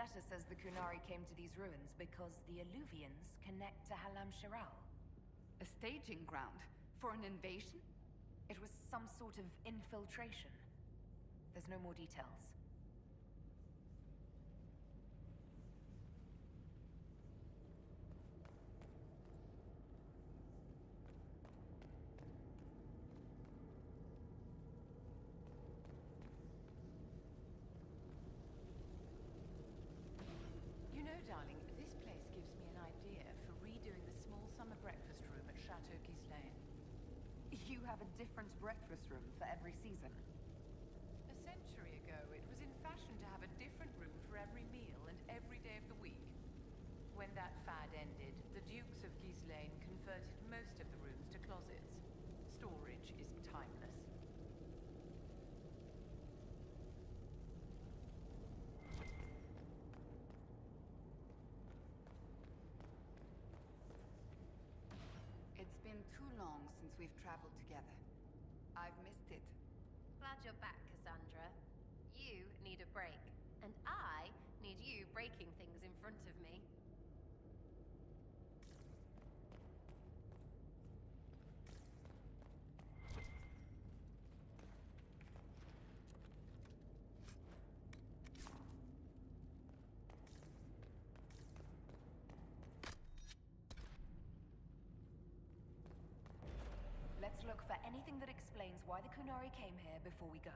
letter says the Kunari came to these ruins because the Alluvians connect to Halam Shiral. A staging ground for an invasion? It was some sort of infiltration. There's no more details. You know, darling, this place gives me an idea for redoing the small summer breakfast room at Chateau Gislaine. You have a different breakfast room for every season. A century ago, it was in fashion to have a different room for every meal and every day of the week. When that fad ended, the Dukes of Gislaine converted most of the rooms to closets. Storage is timeless. It's been too long since we've traveled together. I've missed it. Glad you're back, Cassandra. You need a break, and I need you breaking things in front of me. Let's look for anything that explains why the Kunari came here before we go.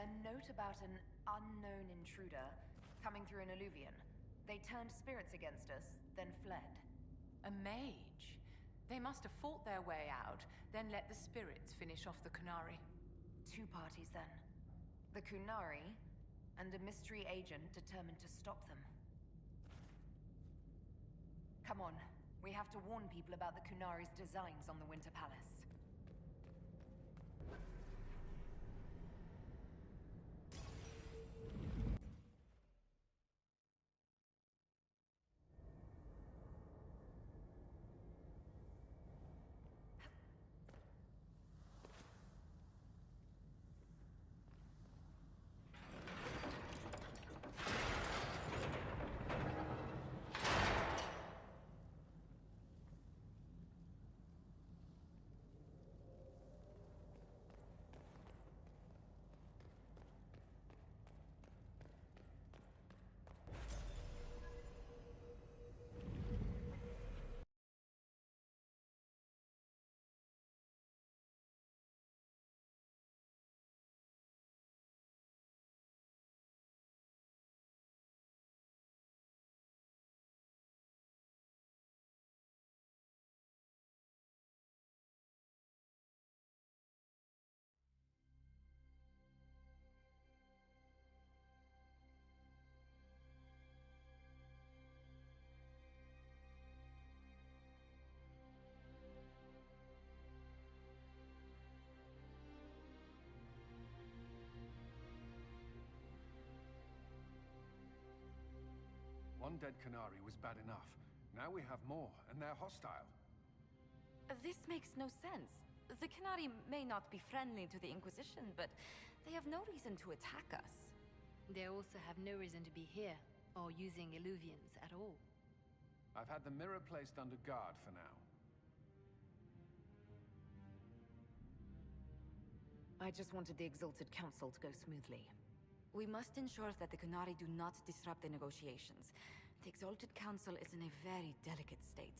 A note about an unknown intruder coming through an alluvion. They turned spirits against us, then fled. A mage? They must have fought their way out, then let the spirits finish off the Kunari. Two parties then. The Kunari, and a mystery agent determined to stop them. Come on, we have to warn people about the Kunari's designs on the Winter Palace. one dead Qunari was bad enough. Now we have more, and they're hostile. This makes no sense. The Qunari may not be friendly to the Inquisition, but they have no reason to attack us. They also have no reason to be here, or using Illuvians at all. I've had the mirror placed under guard for now. I just wanted the Exalted Council to go smoothly. We must ensure that the Qunari do not disrupt the negotiations. The Exalted Council is in a very delicate state.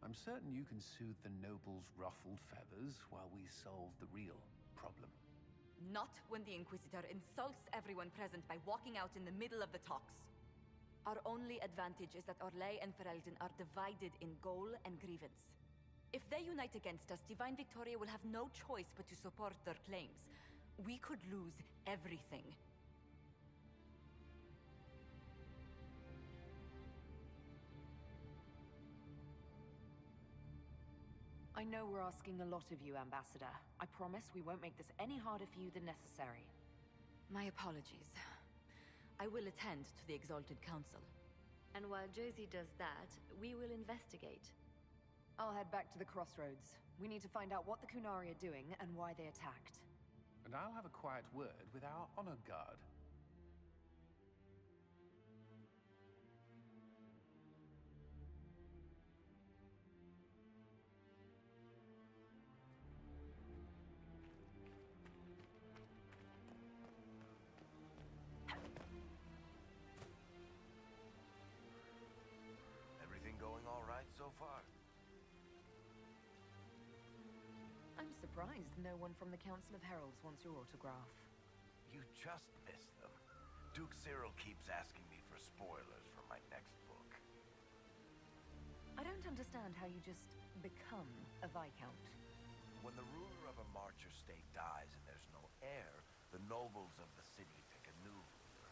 I'm certain you can soothe the nobles' ruffled feathers while we solve the real problem. Not when the Inquisitor insults everyone present by walking out in the middle of the talks. Our only advantage is that Orlais and Ferelden are divided in goal and grievance. If they unite against us, Divine Victoria will have no choice but to support their claims. We could lose everything. I know we're asking a lot of you, Ambassador. I promise we won't make this any harder for you than necessary. My apologies. I will attend to the Exalted Council. And while Josie does that, we will investigate. I'll head back to the crossroads. We need to find out what the Qunari are doing and why they attacked. And I'll have a quiet word with our honor guard. Everything going all right so far? I'm surprised no one from the Council of Heralds wants your autograph. You just missed them. Duke Cyril keeps asking me for spoilers for my next book. I don't understand how you just become a Viscount. When the ruler of a Marcher state dies and there's no heir, the nobles of the city pick a new ruler.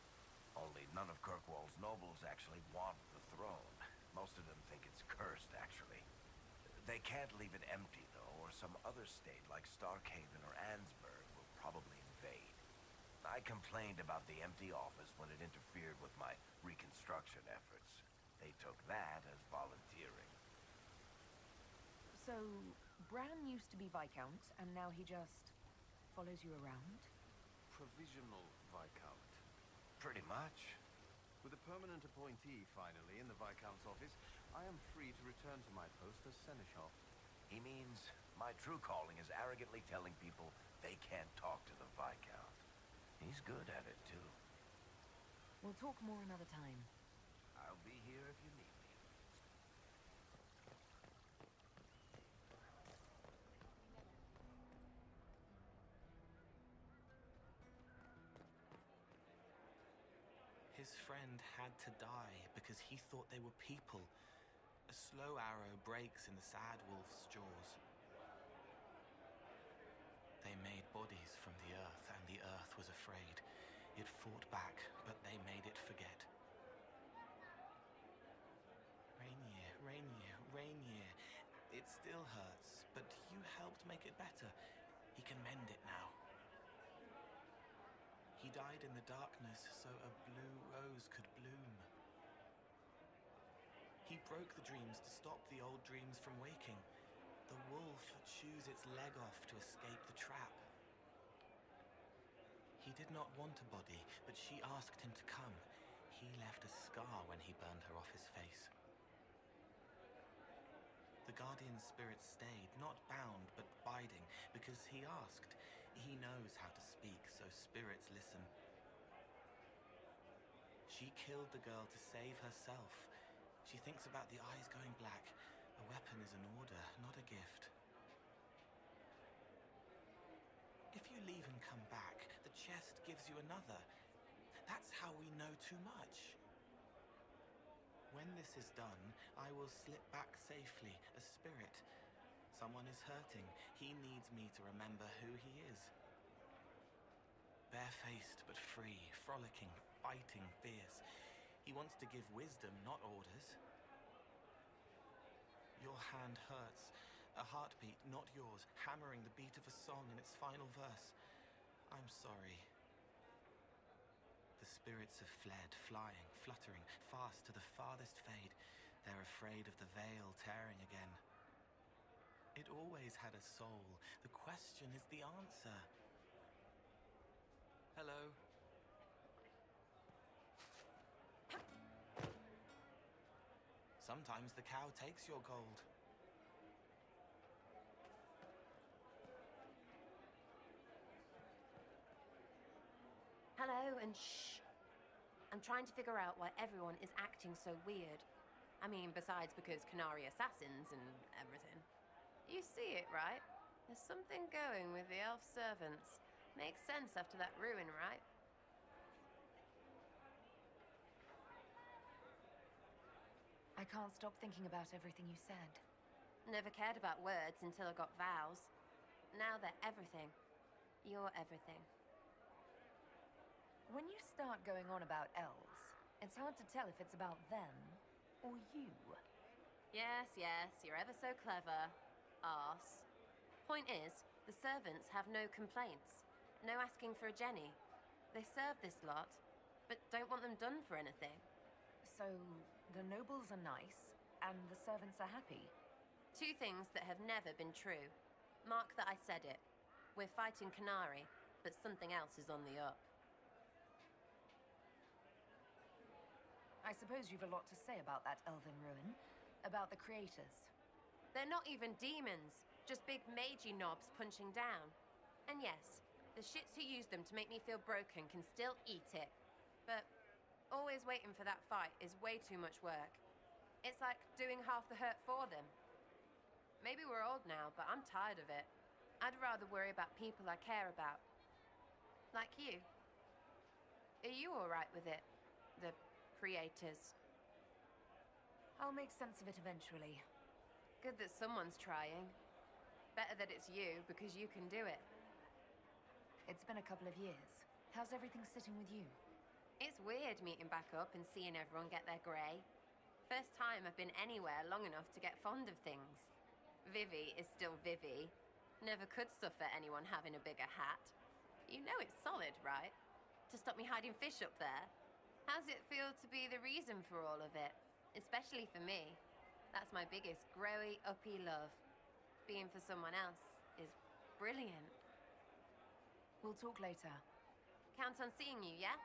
Only none of Kirkwall's nobles actually want the throne. Most of them think it's cursed, actually. They can't leave it empty, though, or some other state like Starkhaven or Ansburg will probably invade. I complained about the empty office when it interfered with my reconstruction efforts. They took that as volunteering. So, Bran used to be Viscount, and now he just follows you around? Provisional Viscount. Pretty much. With a permanent appointee, finally, in the Viscount's office, I am free to return to my post as Seneschal. He means my true calling is arrogantly telling people they can't talk to the Viscount. He's good at it, too. We'll talk more another time. I'll be here if you need me. His friend had to die because he thought they were people. A slow arrow breaks in the sad wolf's jaws. They made bodies from the earth, and the earth was afraid. It fought back, but they made it forget. Rainier, Rainier, Rainier. It still hurts, but you helped make it better. He can mend it now. He died in the darkness so a blue rose could bloom. He broke the dreams to stop the old dreams from waking. The wolf chews its leg off to escape the trap. He did not want a body, but she asked him to come. He left a scar when he burned her off his face. The guardian spirit stayed, not bound, but biding, because he asked. He knows how to speak, so spirits listen. She killed the girl to save herself. She thinks about the eyes going black. A weapon is an order, not a gift. If you leave and come back, the chest gives you another. That's how we know too much. When this is done, I will slip back safely, a spirit. Someone is hurting. He needs me to remember who he is. Barefaced but free, frolicking, fighting, fierce. He wants to give wisdom, not orders. Your hand hurts. A heartbeat, not yours, hammering the beat of a song in its final verse. I'm sorry. The spirits have fled, flying, fluttering, fast to the farthest fade. They're afraid of the veil tearing again. It always had a soul. The question is the answer. Hello. Sometimes the cow takes your gold. Hello, and shh. I'm trying to figure out why everyone is acting so weird. I mean, besides because Canary assassins and everything. You see it, right? There's something going with the elf servants. Makes sense after that ruin, right? I can't stop thinking about everything you said. Never cared about words until I got vows. Now they're everything. You're everything. When you start going on about elves, it's hard to tell if it's about them or you. Yes, you're ever so clever. Arse. Point is, the servants have no complaints. No asking for a Jenny. They serve this lot, but don't want them done for anything. So, the nobles are nice, and the servants are happy? Two things that have never been true. Mark that I said it. We're fighting Canary, but something else is on the up. I suppose you've a lot to say about that elven ruin, about the creators. They're not even demons, just big magey knobs punching down. And yes, the shits who use them to make me feel broken can still eat it. But always waiting for that fight is way too much work. It's like doing half the hurt for them. Maybe we're old now, but I'm tired of it. I'd rather worry about people I care about. Like you. Are you alright with it? The creators. I'll make sense of it eventually. Good that someone's trying. Better that it's you, because you can do it. It's been a couple of years. How's everything sitting with you? It's weird meeting back up and seeing everyone get their grey. First time I've been anywhere long enough to get fond of things. Vivi is still Vivi. Never could suffer anyone having a bigger hat. You know it's solid, right? To stop me hiding fish up there. How's it feel to be the reason for all of it? Especially for me. That's my biggest growy, uppy love. Being for someone else is brilliant. We'll talk later. Count on seeing you, yeah?